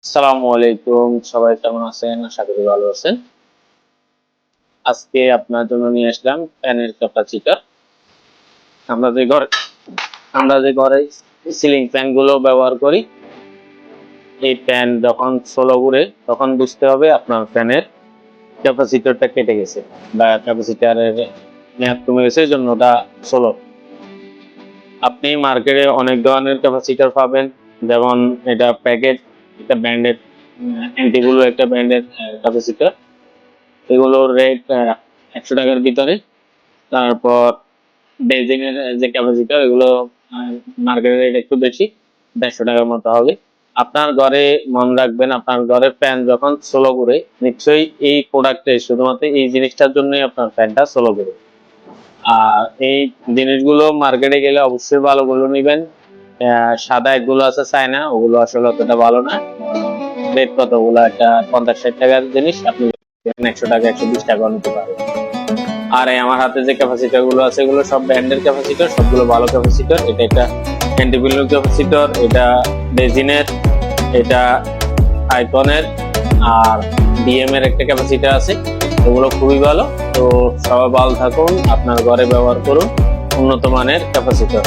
আসসালামু আলাইকুম, সবাই কেমন আছেন? আশা করি ভালো আছেন। আজকে আপনার জন্য নিয়ে আসলাম ফ্যানের ক্যাপাসিটর। আমরা যে ঘর আমরা যে ঘরে সিলিং ফ্যান গুলো ব্যবহার করি, এই ফ্যান যখন স্লো ঘুরে তখন বুঝতে হবে আপনার ফ্যানের ক্যাপাসিটরটা কেটে গেছে বা ক্যাপাসিটরের মেয়াদ কমে গেছে, এই জন্য ওটা স্লো। আপনি মার্কেটে অনেক ধরনের ক্যাপাসিটর পাবেন, যেমন এটা প্যাকেট, একটা ব্র্যান্ডেড অ্যান্টিগুলো, একটা ব্র্যান্ডেড ক্যাপাসিটর। এগুলোর রেট 100 টাকার ভিতরে। তারপর বেজিং এর যে ক্যাপাসিটর, এগুলো মার্কেটের রেট একটু বেশি, 150 টাকার মতো হবে। আপনার ঘরে মন রাখবেন, আপনার ঘরের ফ্যান যখন স্লো ঘুরে, নিশ্চয়ই এই প্রোডাক্টে শুধুমাত্র এই জিনিসটার জন্যই আপনার ফ্যানটা স্লো ঘুরে। আর এই জিনিসগুলো মার্কেটে গেলে অবশ্যই ভালোগুলো নেবেন। সাদা একগুলো আছে চায়না, ওগুলো আসলে অতটা ভালো না। রেট কতগুলো, একটা 50-60 টাকার জিনিস আপনি 100 টাকা 120 টাকা নিতে পারবেন। আর এই আমার হাতে যে ক্যাপাসিটর গুলো আছে, এগুলো সব ব্র্যান্ডের ক্যাপাসিটর, সবগুলো ভালো ক্যাপাসিটর। এটা একটা অ্যান্টিবিলো ক্যাপাসিটর, এটা বেজিনের, এটা আইকনের, আর ডিএম এর একটা ক্যাপাসিটর আছে। এগুলো খুবই ভালো। তো সবাই ভালো থাকুন, আপনার ঘরে ব্যবহার করুন উন্নত মানের ক্যাপাসিটর।